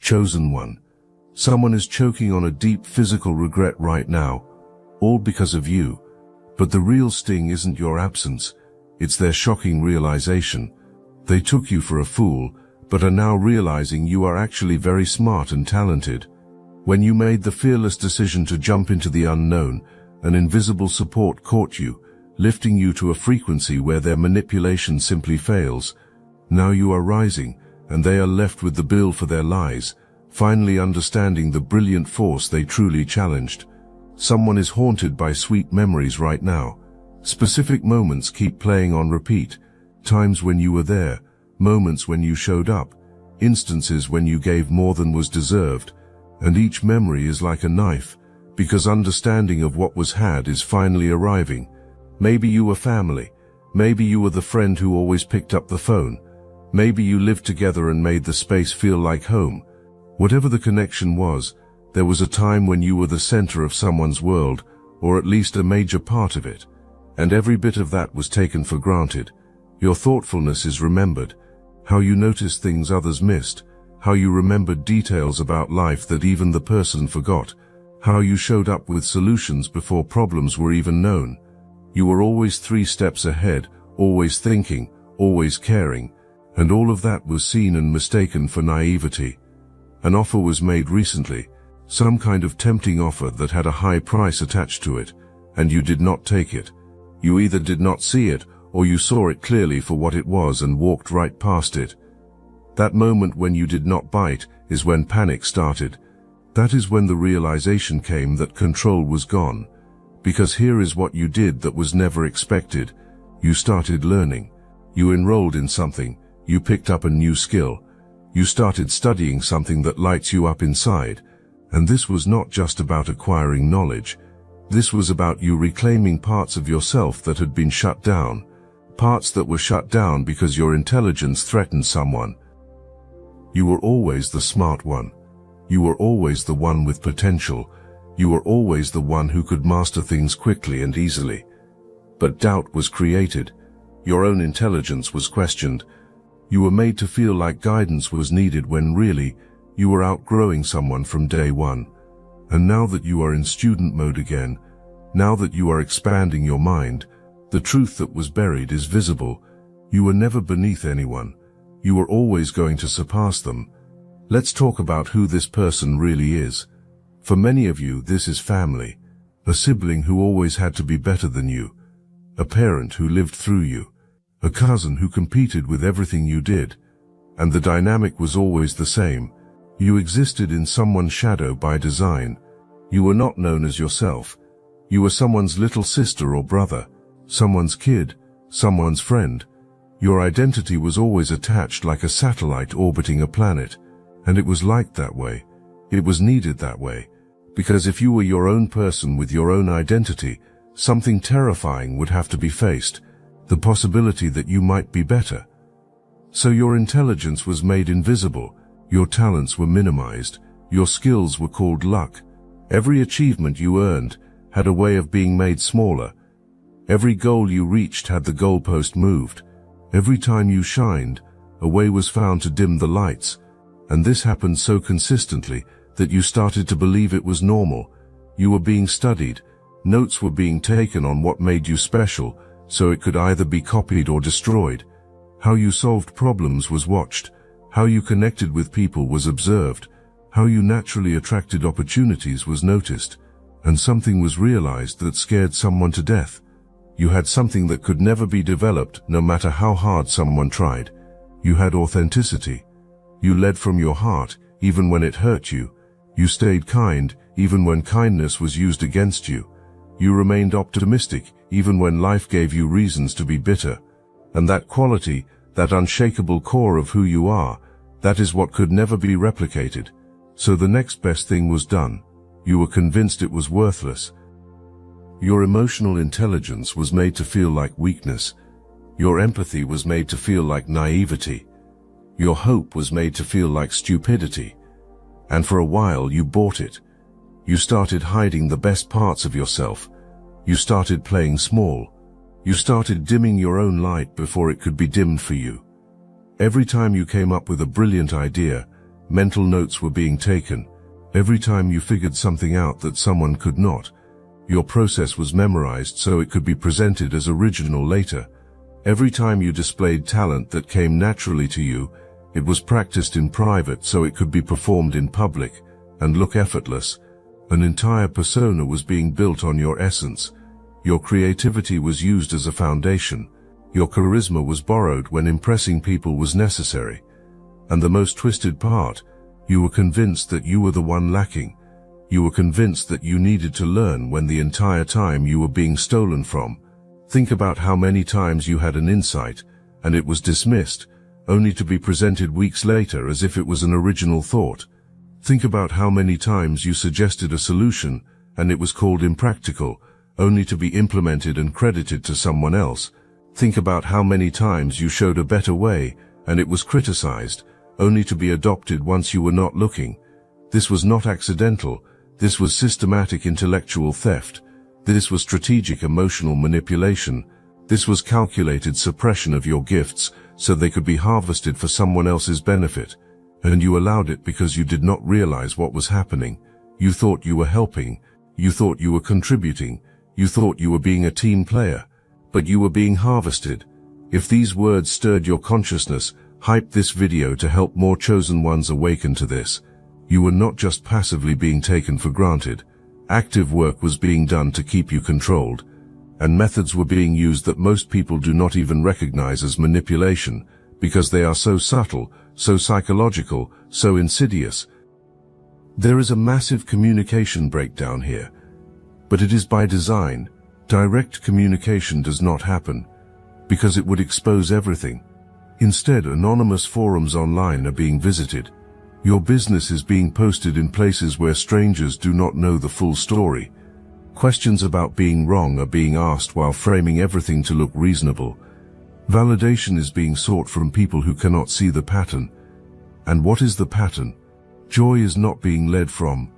chosen one. Someone is choking on a deep physical regret right now, all because of you. But the real sting isn't your absence, it's their shocking realization. They took you for a fool, but are now realizing you are actually very smart and talented. When you made the fearless decision to jump into the unknown, an invisible support caught you, lifting you to a frequency where their manipulation simply fails. Now you are rising, and they are left with the bill for their lies, finally understanding the brilliant force they truly challenged. Someone is haunted by sweet memories right now. Specific moments keep playing on repeat. Times when you were there, moments when you showed up, instances when you gave more than was deserved. And each memory is like a knife, because understanding of what was had is finally arriving. Maybe you were family. Maybe you were the friend who always picked up the phone. Maybe you lived together and made the space feel like home. Whatever the connection was, there was a time when you were the center of someone's world, or at least a major part of it. And every bit of that was taken for granted. Your thoughtfulness is remembered, how you noticed things others missed, how you remembered details about life that even the person forgot, how you showed up with solutions before problems were even known. You were always 3 steps ahead, always thinking, always caring, and all of that was seen and mistaken for naivety. An offer was made recently, some kind of tempting offer that had a high price attached to it, and you did not take it. You either did not see it, or you saw it clearly for what it was and walked right past it. That moment when you did not bite is when panic started. That is when the realization came that control was gone. Because here is what you did that was never expected. You started learning. You enrolled in something. You picked up a new skill. You started studying something that lights you up inside. And this was not just about acquiring knowledge. This was about you reclaiming parts of yourself that had been shut down. Parts that were shut down because your intelligence threatened someone. You were always the smart one. You were always the one with potential. You were always the one who could master things quickly and easily. But doubt was created. Your own intelligence was questioned. You were made to feel like guidance was needed when really, you were outgrowing someone from day one. And now that you are in student mode again, now that you are expanding your mind, the truth that was buried is visible. You were never beneath anyone. You were always going to surpass them. Let's talk about who this person really is. For many of you, this is family. A sibling who always had to be better than you. A parent who lived through you. A cousin who competed with everything you did. And the dynamic was always the same. You existed in someone's shadow by design. You were not known as yourself. You were someone's little sister or brother, someone's kid, someone's friend. Your identity was always attached like a satellite orbiting a planet, and it was liked that way. It was needed that way, because if you were your own person with your own identity, something terrifying would have to be faced, the possibility that you might be better. So your intelligence was made invisible, your talents were minimized, your skills were called luck. Every achievement you earned had a way of being made smaller. Every goal you reached had the goalpost moved. Every time you shined, a way was found to dim the lights, and this happened so consistently that you started to believe it was normal. You were being studied, notes were being taken on what made you special, so it could either be copied or destroyed. How you solved problems was watched, how you connected with people was observed, how you naturally attracted opportunities was noticed, and something was realized that scared someone to death. You had something that could never be developed no matter how hard someone tried. You had authenticity. You led from your heart, even when it hurt you. You stayed kind, even when kindness was used against you. You remained optimistic, even when life gave you reasons to be bitter. And that quality, that unshakable core of who you are, that is what could never be replicated. So the next best thing was done. You were convinced it was worthless. Your emotional intelligence was made to feel like weakness. Your empathy was made to feel like naivety. Your hope was made to feel like stupidity. And for a while you bought it. You started hiding the best parts of yourself. You started playing small. You started dimming your own light before it could be dimmed for you. Every time you came up with a brilliant idea, mental notes were being taken. Every time you figured something out that someone could not, your process was memorized so it could be presented as original later. Every time you displayed talent that came naturally to you, it was practiced in private so it could be performed in public and look effortless. An entire persona was being built on your essence. Your creativity was used as a foundation. Your charisma was borrowed when impressing people was necessary. And the most twisted part, you were convinced that you were the one lacking. You were convinced that you needed to learn when the entire time you were being stolen from. Think about how many times you had an insight, and it was dismissed, only to be presented weeks later as if it was an original thought. Think about how many times you suggested a solution, and it was called impractical, only to be implemented and credited to someone else. Think about how many times you showed a better way, and it was criticized, only to be adopted once you were not looking. This was not accidental. This was systematic intellectual theft. This was strategic emotional manipulation. This was calculated suppression of your gifts so they could be harvested for someone else's benefit. And you allowed it because you did not realize what was happening. You thought you were helping. You thought you were contributing. You thought you were being a team player. But you were being harvested. If these words stirred your consciousness, hype this video to help more chosen ones awaken to this. You were not just passively being taken for granted. Active work was being done to keep you controlled. And methods were being used that most people do not even recognize as manipulation, because they are so subtle, so psychological, so insidious. There is a massive communication breakdown here. But it is by design. Direct communication does not happen, because it would expose everything. Instead, anonymous forums online are being visited. Your business is being posted in places where strangers do not know the full story. Questions about being wrong are being asked while framing everything to look reasonable. Validation is being sought from people who cannot see the pattern. And what is the pattern? Joy is not being led from.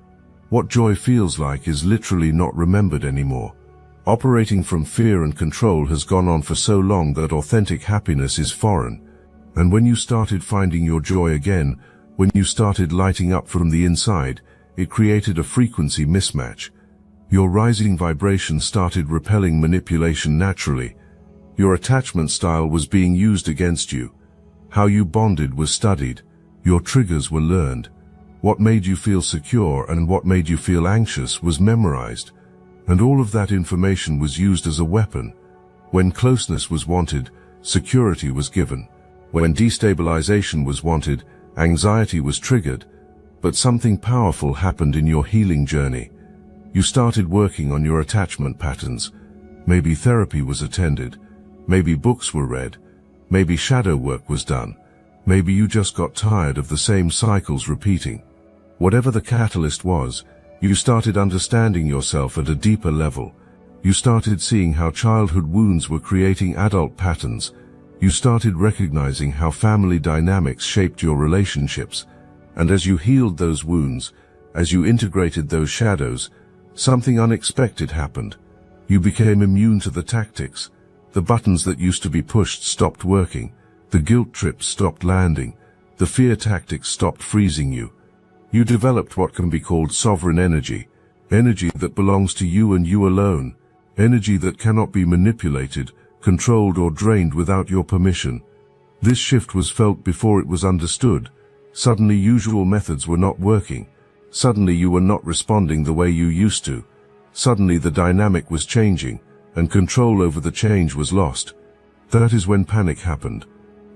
What joy feels like is literally not remembered anymore. Operating from fear and control has gone on for so long that authentic happiness is foreign. And when you started finding your joy again, when you started lighting up from the inside, it created a frequency mismatch. Your rising vibration started repelling manipulation naturally. Your attachment style was being used against you. How you bonded was studied. Your triggers were learned. What made you feel secure and what made you feel anxious was memorized. And all of that information was used as a weapon. When closeness was wanted, security was given. When destabilization was wanted, anxiety was triggered. But something powerful happened in your healing journey. You started working on your attachment patterns. Maybe therapy was attended. Maybe books were read. Maybe shadow work was done. Maybe you just got tired of the same cycles repeating. Whatever the catalyst was, you started understanding yourself at a deeper level. You started seeing how childhood wounds were creating adult patterns. You started recognizing how family dynamics shaped your relationships. And as you healed those wounds, as you integrated those shadows, something unexpected happened. You became immune to the tactics. The buttons that used to be pushed stopped working. The guilt trips stopped landing. The fear tactics stopped freezing you. You developed what can be called sovereign energy. Energy that belongs to you and you alone. Energy that cannot be manipulated, controlled or drained without your permission. This shift was felt before it was understood. Suddenly usual methods were not working. Suddenly you were not responding the way you used to. Suddenly the dynamic was changing, and control over the change was lost. That is when panic happened.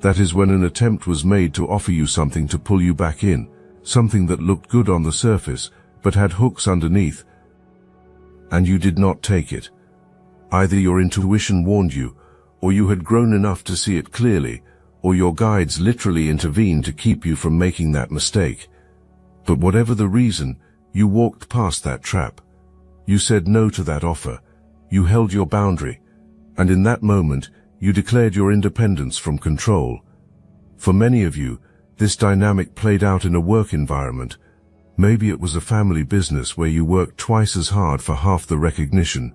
That is when an attempt was made to offer you something to pull you back in, something that looked good on the surface, but had hooks underneath. And you did not take it. Either your intuition warned you, or you had grown enough to see it clearly, or your guides literally intervened to keep you from making that mistake. But whatever the reason, you walked past that trap. You said no to that offer. You held your boundary. And in that moment, you declared your independence from control. For many of you, this dynamic played out in a work environment. Maybe it was a family business where you worked twice as hard for half the recognition.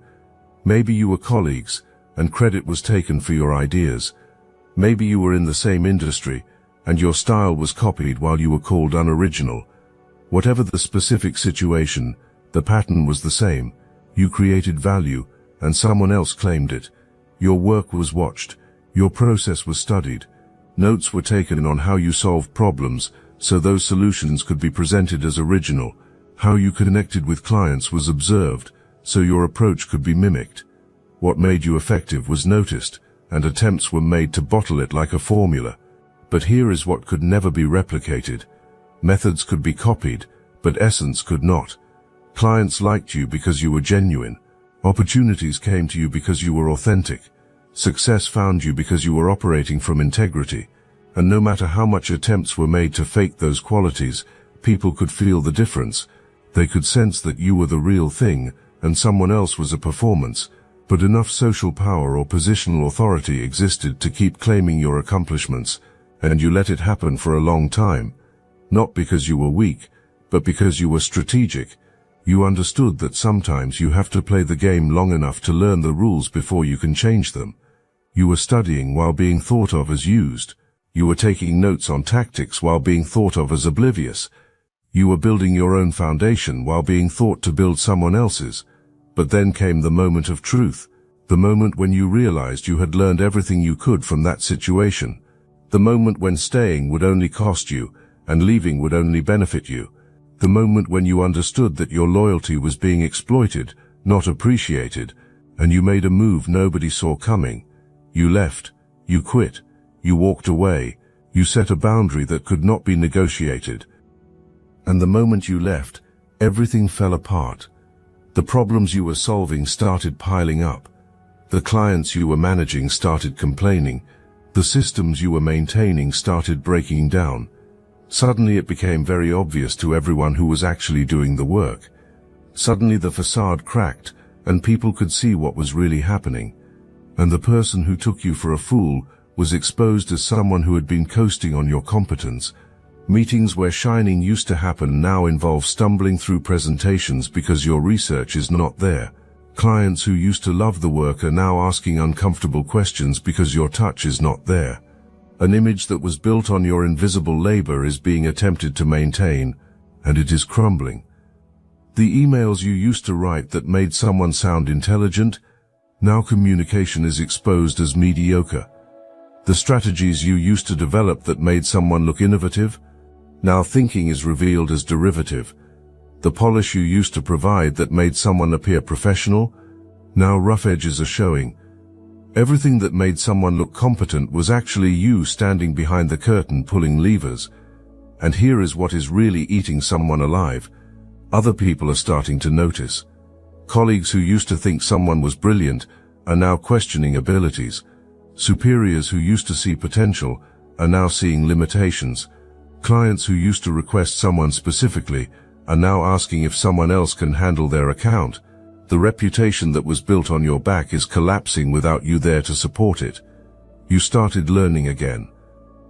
Maybe you were colleagues, and credit was taken for your ideas. Maybe you were in the same industry, and your style was copied while you were called unoriginal. Whatever the specific situation, the pattern was the same. You created value, and someone else claimed it. Your work was watched. Your process was studied. Notes were taken on how you solved problems, so those solutions could be presented as original. How you connected with clients was observed, so your approach could be mimicked. What made you effective was noticed, and attempts were made to bottle it like a formula. But here is what could never be replicated. Methods could be copied, but essence could not. Clients liked you because you were genuine. Opportunities came to you because you were authentic. Success found you because you were operating from integrity. And no matter how much attempts were made to fake those qualities, people could feel the difference. They could sense that you were the real thing, and someone else was a performance. But enough social power or positional authority existed to keep claiming your accomplishments, and you let it happen for a long time. Not because you were weak, but because you were strategic. You understood that sometimes you have to play the game long enough to learn the rules before you can change them. You were studying while being thought of as used. You were taking notes on tactics while being thought of as oblivious. You were building your own foundation while being thought to build someone else's. But then came the moment of truth, the moment when you realized you had learned everything you could from that situation, the moment when staying would only cost you and leaving would only benefit you, the moment when you understood that your loyalty was being exploited, not appreciated, and you made a move nobody saw coming. You left, you quit, you walked away, you set a boundary that could not be negotiated. And the moment you left, everything fell apart. The problems you were solving started piling up. The clients you were managing started complaining. The systems you were maintaining started breaking down. Suddenly it became very obvious to everyone who was actually doing the work. Suddenly the facade cracked, and people could see what was really happening. And the person who took you for a fool was exposed as someone who had been coasting on your competence. Meetings where shining used to happen now involve stumbling through presentations because your research is not there. Clients who used to love the work are now asking uncomfortable questions because your touch is not there. An image that was built on your invisible labor is being attempted to maintain, and it is crumbling. The emails you used to write that made someone sound intelligent, now communication is exposed as mediocre. The strategies you used to develop that made someone look innovative, now thinking is revealed as derivative. The polish you used to provide that made someone appear professional, now rough edges are showing. Everything that made someone look competent was actually you standing behind the curtain pulling levers. And here is what is really eating someone alive. Other people are starting to notice. Colleagues who used to think someone was brilliant are now questioning abilities. Superiors who used to see potential are now seeing limitations. Clients who used to request someone specifically are now asking if someone else can handle their account. The reputation that was built on your back is collapsing without you there to support it. You started learning again.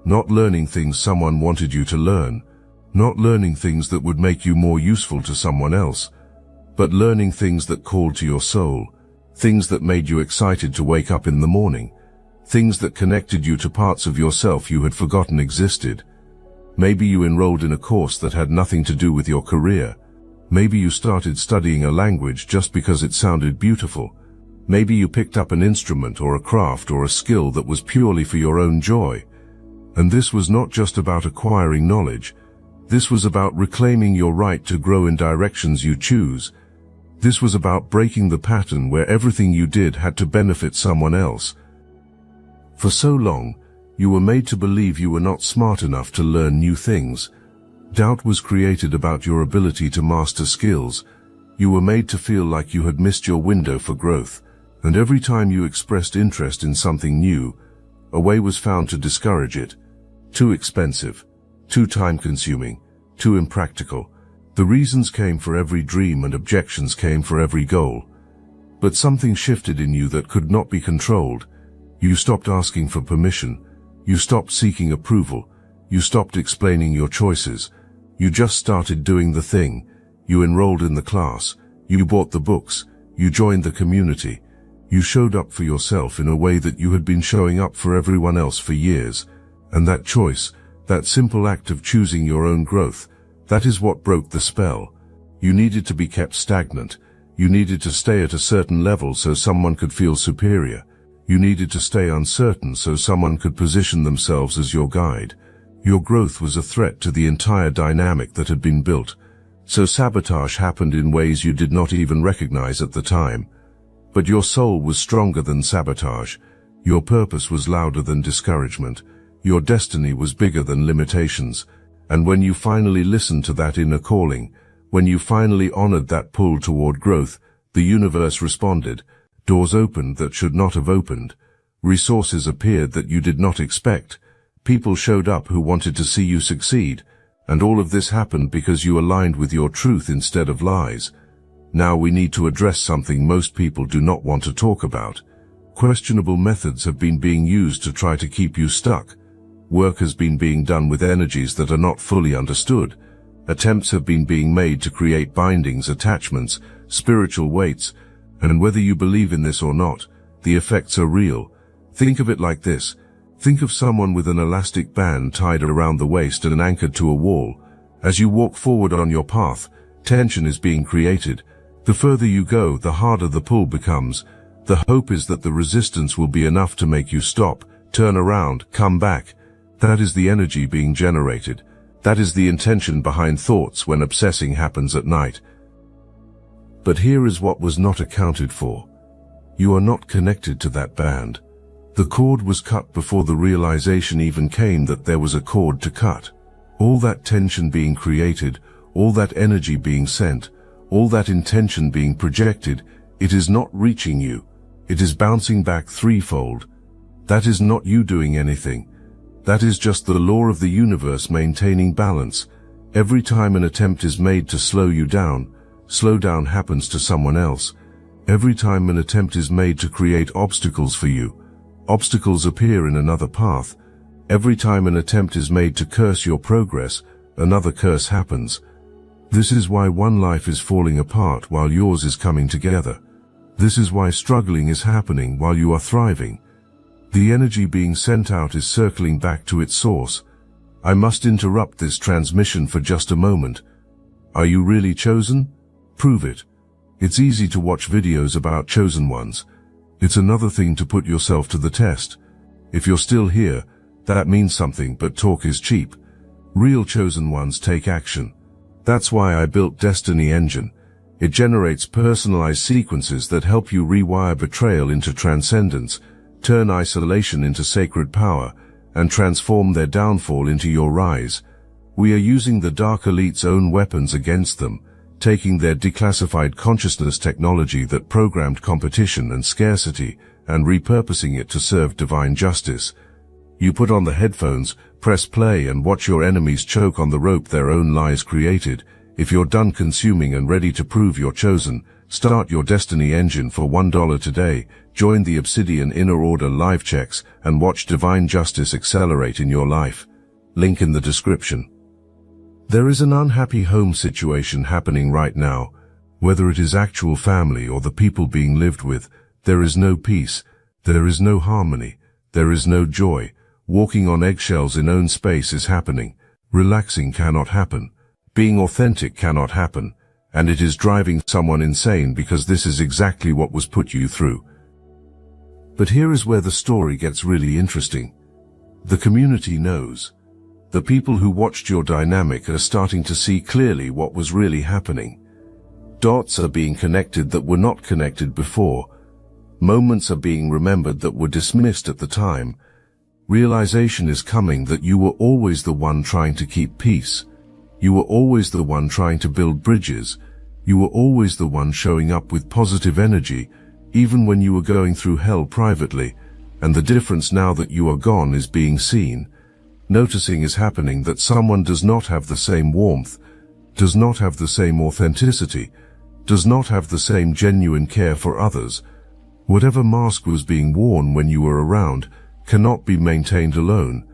Not learning things someone wanted you to learn. Not learning things that would make you more useful to someone else. But learning things that called to your soul. Things that made you excited to wake up in the morning. Things that connected you to parts of yourself you had forgotten existed. Maybe you enrolled in a course that had nothing to do with your career. Maybe you started studying a language just because it sounded beautiful. Maybe you picked up an instrument or a craft or a skill that was purely for your own joy. And this was not just about acquiring knowledge. This was about reclaiming your right to grow in directions you choose. This was about breaking the pattern where everything you did had to benefit someone else. For so long, you were made to believe you were not smart enough to learn new things. Doubt was created about your ability to master skills. You were made to feel like you had missed your window for growth, and every time you expressed interest in something new, a way was found to discourage it. Too expensive, too time-consuming, too impractical. The reasons came for every dream and objections came for every goal. But something shifted in you that could not be controlled. You stopped asking for permission. You stopped seeking approval. You stopped explaining your choices. You just started doing the thing. You enrolled in the class. You bought the books. You joined the community. You showed up for yourself in a way that you had been showing up for everyone else for years. And that choice, That simple act of choosing your own growth, that is what broke the spell. You needed to be kept stagnant. You needed to stay at a certain level so someone could feel superior. You needed to stay uncertain so someone could position themselves as your guide. Your growth was a threat to the entire dynamic that had been built. So sabotage happened in ways you did not even recognize at the time. But your soul was stronger than sabotage. Your purpose was louder than discouragement. Your destiny was bigger than limitations. And when you finally listened to that inner calling, when you finally honored that pull toward growth, the universe responded. Doors opened that should not have opened. Resources appeared that you did not expect. People showed up who wanted to see you succeed. And all of this happened because you aligned with your truth instead of lies. Now we need to address something most people do not want to talk about. Questionable methods have been being used to try to keep you stuck. Work has been being done with energies that are not fully understood. Attempts have been being made to create bindings, attachments, spiritual weights, and whether you believe in this or not, the effects are real. Think of it like this. Think of someone with an elastic band tied around the waist and anchored to a wall. As you walk forward on your path, tension is being created. The further you go, the harder the pull becomes. The hope is that the resistance will be enough to make you stop, turn around, come back. That is the energy being generated. That is the intention behind thoughts when obsessing happens at night. But here is what was not accounted for. You are not connected to that band. The cord was cut before the realization even came that there was a cord to cut. All that tension being created, all that energy being sent, all that intention being projected, it is not reaching you. It is bouncing back threefold. That is not you doing anything. That is just the law of the universe maintaining balance. Every time an attempt is made to slow you down, slowdown happens to someone else. Every time an attempt is made to create obstacles for you, obstacles appear in another path. Every time an attempt is made to curse your progress, another curse happens. This is why one life is falling apart while yours is coming together. This is why struggling is happening while you are thriving. The energy being sent out is circling back to its source. I must interrupt this transmission for just a moment. Are you really chosen? Prove it. It's easy to watch videos about chosen ones. It's another thing to put yourself to the test. If you're still here, that means something, but talk is cheap. Real chosen ones take action. That's why I built Destiny Engine. It generates personalized sequences that help you rewire betrayal into transcendence, turn isolation into sacred power, and transform their downfall into your rise. We are using the Dark Elite's own weapons against them, taking their declassified consciousness technology that programmed competition and scarcity and repurposing it to serve divine justice. You put on the headphones, press play, and watch your enemies choke on the rope their own lies created. If you're done consuming and ready to prove you're chosen, start your Destiny Engine for $1 today. Join the Obsidian Inner Order live checks and watch divine justice accelerate in your life. Link in the description. There is an unhappy home situation happening right now. Whether it is actual family or the people being lived with, there is no peace, there is no harmony, there is no joy. Walking on eggshells in own space is happening. Relaxing cannot happen. Being authentic cannot happen. And it is driving someone insane because this is exactly what was put you through. But here is where the story gets really interesting. The community knows. The people who watched your dynamic are starting to see clearly what was really happening. Dots are being connected that were not connected before. Moments are being remembered that were dismissed at the time. Realization is coming that you were always the one trying to keep peace. You were always the one trying to build bridges. You were always the one showing up with positive energy, even when you were going through hell privately. And the difference now that you are gone is being seen. Noticing is happening that someone does not have the same warmth, does not have the same authenticity, does not have the same genuine care for others. Whatever mask was being worn when you were around cannot be maintained alone.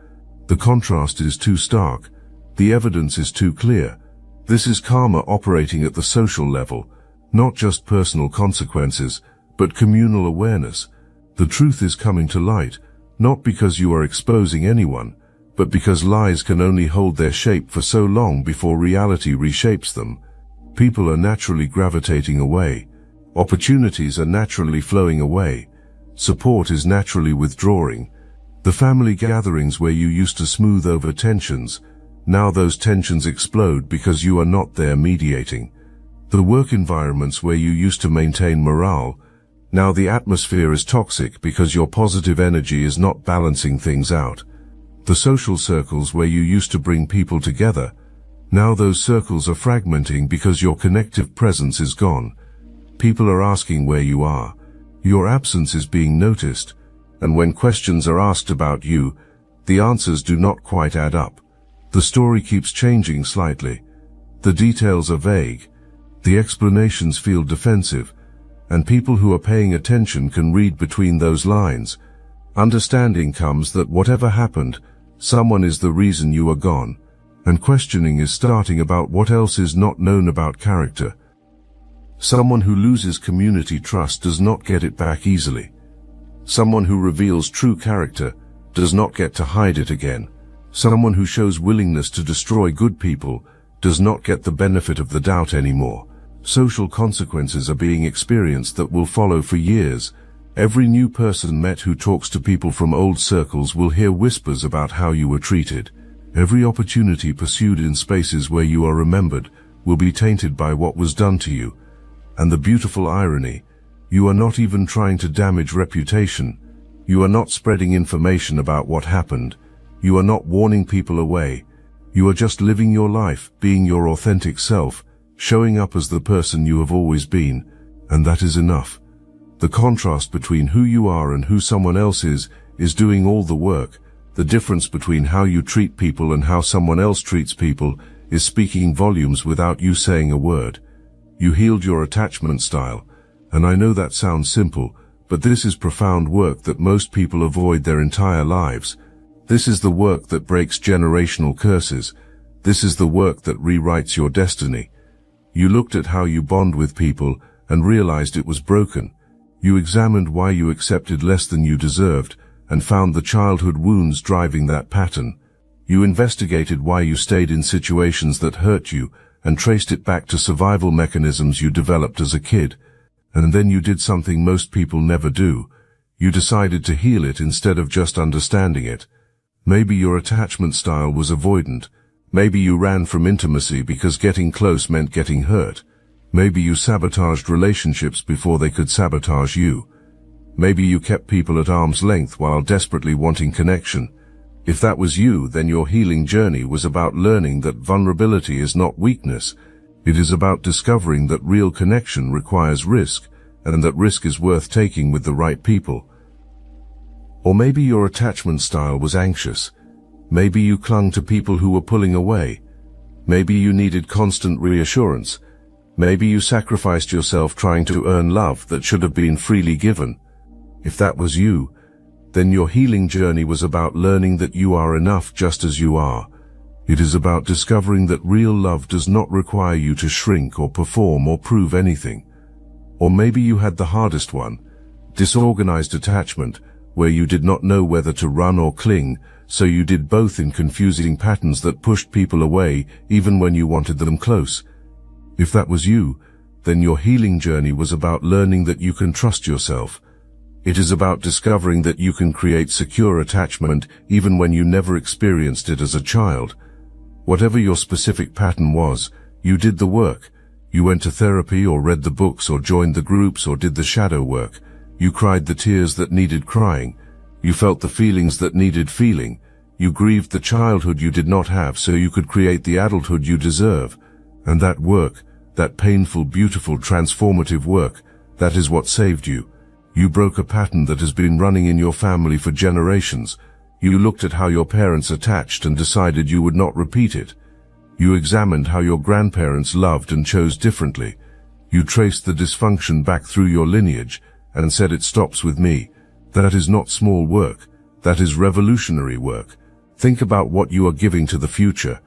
The contrast is too stark. The evidence is too clear. This is karma operating at the social level, not just personal consequences, but communal awareness. The truth is coming to light, not because you are exposing anyone, but because lies can only hold their shape for so long before reality reshapes them. People are naturally gravitating away. Opportunities are naturally flowing away. Support is naturally withdrawing. The family gatherings where you used to smooth over tensions, now those tensions explode because you are not there mediating. The work environments where you used to maintain morale, now the atmosphere is toxic because your positive energy is not balancing things out. The social circles where you used to bring people together, now those circles are fragmenting because your connective presence is gone. People are asking where you are. Your absence is being noticed, and when questions are asked about you, the answers do not quite add up. The story keeps changing slightly. The details are vague. The explanations feel defensive, and people who are paying attention can read between those lines. Understanding comes that whatever happened, someone is the reason you are gone, and questioning is starting about what else is not known about character. Someone who loses community trust does not get it back easily. Someone who reveals true character does not get to hide it again. Someone who shows willingness to destroy good people does not get the benefit of the doubt anymore. Social consequences are being experienced that will follow for years. Every new person met who talks to people from old circles will hear whispers about how you were treated. Every opportunity pursued in spaces where you are remembered will be tainted by what was done to you. And the beautiful irony, you are not even trying to damage reputation. You are not spreading information about what happened. You are not warning people away. You are just living your life, being your authentic self, showing up as the person you have always been, and that is enough. The contrast between who you are and who someone else is doing all the work. The difference between how you treat people and how someone else treats people is speaking volumes without you saying a word. You healed your attachment style, and I know that sounds simple, but this is profound work that most people avoid their entire lives. This is the work that breaks generational curses. This is the work that rewrites your destiny. You looked at how you bond with people and realized it was broken. You examined why you accepted less than you deserved and found the childhood wounds driving that pattern. You investigated why you stayed in situations that hurt you and traced it back to survival mechanisms you developed as a kid. And then you did something most people never do. You decided to heal it instead of just understanding it. Maybe your attachment style was avoidant. Maybe you ran from intimacy because getting close meant getting hurt. Maybe you sabotaged relationships before they could sabotage you. Maybe you kept people at arm's length while desperately wanting connection. If that was you, then your healing journey was about learning that vulnerability is not weakness. It is about discovering that real connection requires risk, and that risk is worth taking with the right people. Or maybe your attachment style was anxious. Maybe you clung to people who were pulling away. Maybe you needed constant reassurance. Maybe you sacrificed yourself trying to earn love that should have been freely given. If that was you, then your healing journey was about learning that you are enough just as you are. It is about discovering that real love does not require you to shrink or perform or prove anything. Or maybe you had the hardest one, disorganized attachment, where you did not know whether to run or cling, so you did both in confusing patterns that pushed people away even when you wanted them close. If that was you, then your healing journey was about learning that you can trust yourself. It is about discovering that you can create secure attachment even when you never experienced it as a child. Whatever your specific pattern was, you did the work. You went to therapy or read the books or joined the groups or did the shadow work. You cried the tears that needed crying. You felt the feelings that needed feeling. You grieved the childhood you did not have so you could create the adulthood you deserve. And that work, that painful, beautiful, transformative work, that is what saved you. You broke a pattern that has been running in your family for generations. You looked at how your parents attached and decided you would not repeat it. You examined how your grandparents loved and chose differently. You traced the dysfunction back through your lineage and said it stops with me. That is not small work. That is revolutionary work. Think about what you are giving to the future.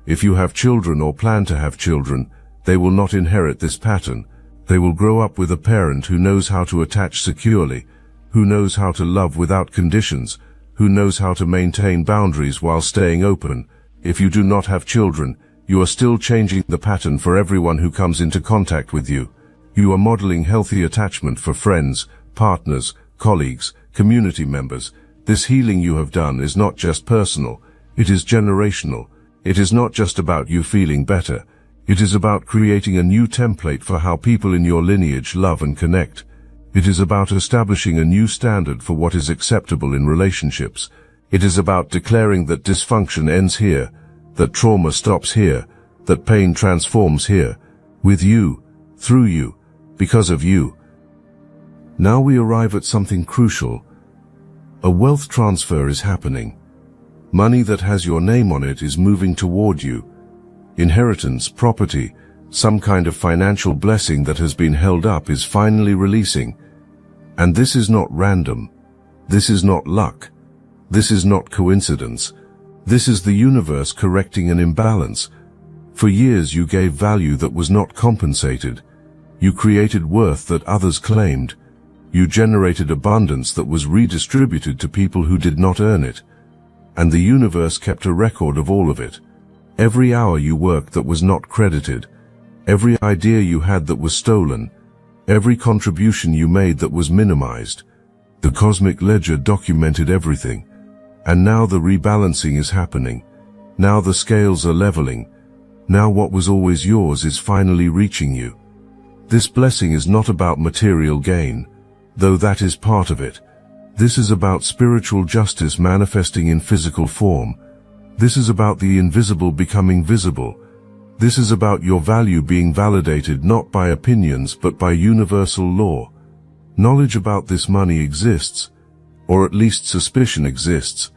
If you have children or plan to have children, they will not inherit this pattern. They will grow up with a parent who knows how to attach securely, who knows how to love without conditions, who knows how to maintain boundaries while staying open. If you do not have children, you are still changing the pattern for everyone who comes into contact with you. You are modeling healthy attachment for friends, partners, colleagues, community members. This healing you have done is not just personal, it is generational. It is not just about you feeling better. It is about creating a new template for how people in your lineage love and connect. It is about establishing a new standard for what is acceptable in relationships. It is about declaring that dysfunction ends here, that trauma stops here, that pain transforms here, with you, through you, because of you. Now we arrive at something crucial. A wealth transfer is happening. Money that has your name on it is moving toward you. Inheritance, property, some kind of financial blessing that has been held up is finally releasing. And this is not random. This is not luck. This is not coincidence. This is the universe correcting an imbalance. For years you gave value that was not compensated. You created worth that others claimed. You generated abundance that was redistributed to people who did not earn it. And the universe kept a record of all of it. Every hour you worked that was not credited. Every idea you had that was stolen. Every contribution you made that was minimized. The cosmic ledger documented everything. And now the rebalancing is happening. Now the scales are leveling. Now what was always yours is finally reaching you. This blessing is not about material gain, though that is part of it. This is about spiritual justice manifesting in physical form. This is about the invisible becoming visible. This is about your value being validated not by opinions but by universal law. Knowledge about this money exists, or at least suspicion exists,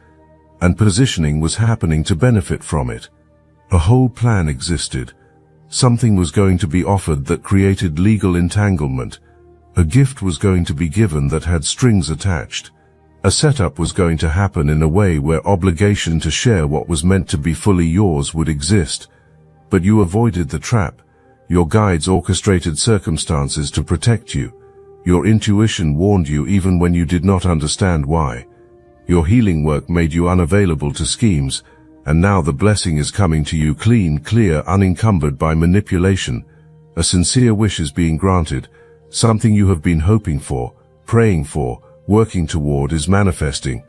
and positioning was happening to benefit from it. A whole plan existed. Something was going to be offered that created legal entanglement. A gift was going to be given that had strings attached. A setup was going to happen in a way where obligation to share what was meant to be fully yours would exist. But you avoided the trap. Your guides orchestrated circumstances to protect you. Your intuition warned you even when you did not understand why. Your healing work made you unavailable to schemes, and now the blessing is coming to you clean, clear, unencumbered by manipulation. A sincere wish is being granted. Something you have been hoping for, praying for, working toward is manifesting.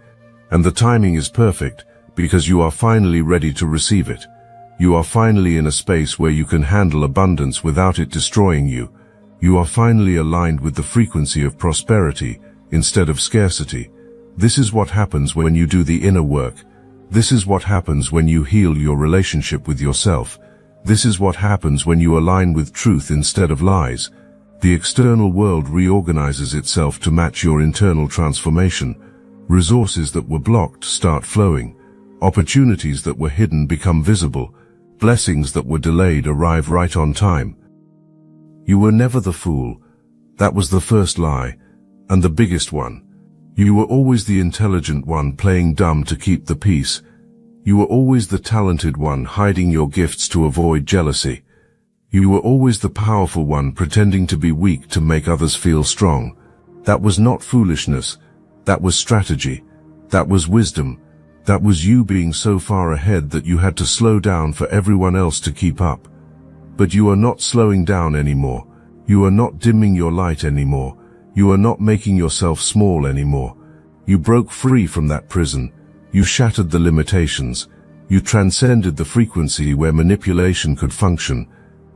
And the timing is perfect, because you are finally ready to receive it. You are finally in a space where you can handle abundance without it destroying you. You are finally aligned with the frequency of prosperity, instead of scarcity. This is what happens when you do the inner work. This is what happens when you heal your relationship with yourself. This is what happens when you align with truth instead of lies. The external world reorganizes itself to match your internal transformation. Resources that were blocked start flowing. Opportunities that were hidden become visible. Blessings that were delayed arrive right on time. You were never the fool. That was the first lie, and the biggest one. You were always the intelligent one playing dumb to keep the peace. You were always the talented one hiding your gifts to avoid jealousy. You were always the powerful one pretending to be weak to make others feel strong. That was not foolishness. That was strategy. That was wisdom. That was you being so far ahead that you had to slow down for everyone else to keep up. But you are not slowing down anymore. You are not dimming your light anymore. You are not making yourself small anymore. You broke free from that prison. You shattered the limitations. You transcended the frequency where manipulation could function.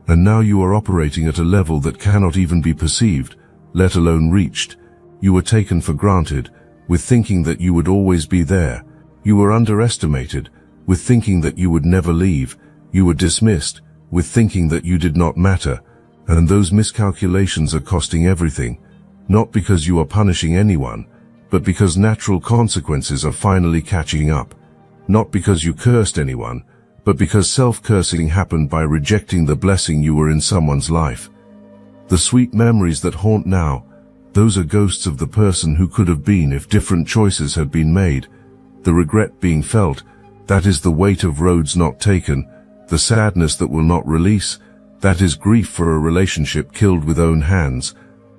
And now you are operating at a level that cannot even be perceived, let alone reached. You were taken for granted, with thinking that you would always be there. You were underestimated, with thinking that you would never leave. You were dismissed, with thinking that you did not matter. And those miscalculations are costing everything, not because you are punishing anyone, but because natural consequences are finally catching up. Not because you cursed anyone, but because self-cursing happened by rejecting the blessing you were in someone's life. The sweet memories that haunt now, those are ghosts of the person who could have been if different choices had been made. The regret being felt, that is the weight of roads not taken. The sadness that will not release, that is grief for a relationship killed with own hands.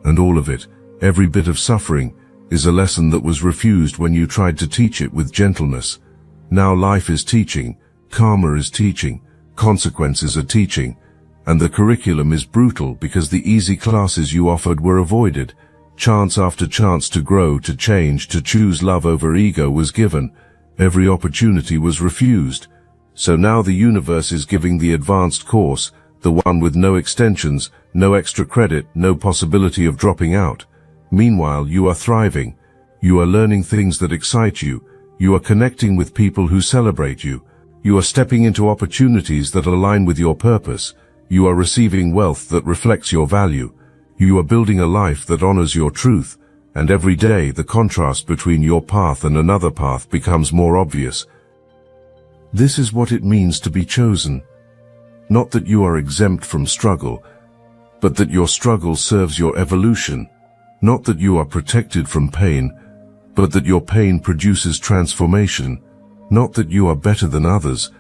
And all of it, every bit of suffering, is a lesson that was refused when you tried to teach it with gentleness. Now life is teaching, karma is teaching, consequences are teaching, and the curriculum is brutal because the easy classes you offered were avoided. Chance after chance to grow, to change, to choose love over ego was given. Every opportunity was refused. So now the universe is giving the advanced course, the one with no extensions, no extra credit, no possibility of dropping out. Meanwhile, you are thriving. You are learning things that excite you. You are connecting with people who celebrate you. You are stepping into opportunities that align with your purpose. You are receiving wealth that reflects your value. You are building a life that honors your truth. And every day, the contrast between your path and another path becomes more obvious. This is what it means to be chosen. Not that you are exempt from struggle, but that your struggle serves your evolution. Not that you are protected from pain, but that your pain produces transformation. Not that you are better than others,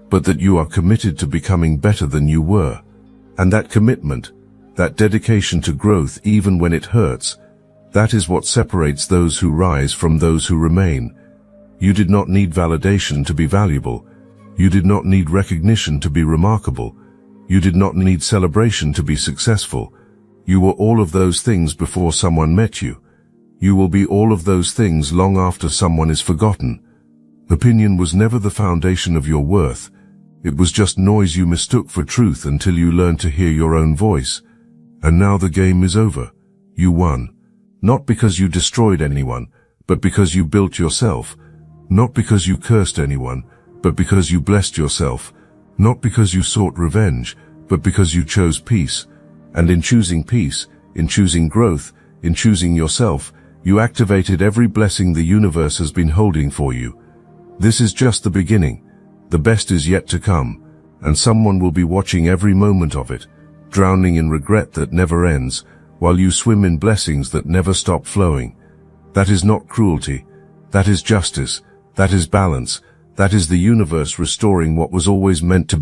but that you are committed to becoming better than you were. And that commitment, that dedication to growth even when it hurts, that is what separates those who rise from those who remain. You did not need validation to be valuable. You did not need recognition to be remarkable. You did not need celebration to be successful. You were all of those things before someone met you. You will be all of those things long after someone is forgotten. Opinion was never the foundation of your worth. It was just noise you mistook for truth until you learned to hear your own voice. And now the game is over. You won. Not because you destroyed anyone, but because you built yourself. Not because you cursed anyone, but because you blessed yourself. Not because you sought revenge, but because you chose peace. And in choosing peace, in choosing growth, in choosing yourself, you activated every blessing the universe has been holding for you. This is just the beginning. The best is yet to come, and someone will be watching every moment of it, drowning in regret that never ends, while you swim in blessings that never stop flowing. That is not cruelty. That is justice. That is balance. That is the universe restoring what was always meant to be.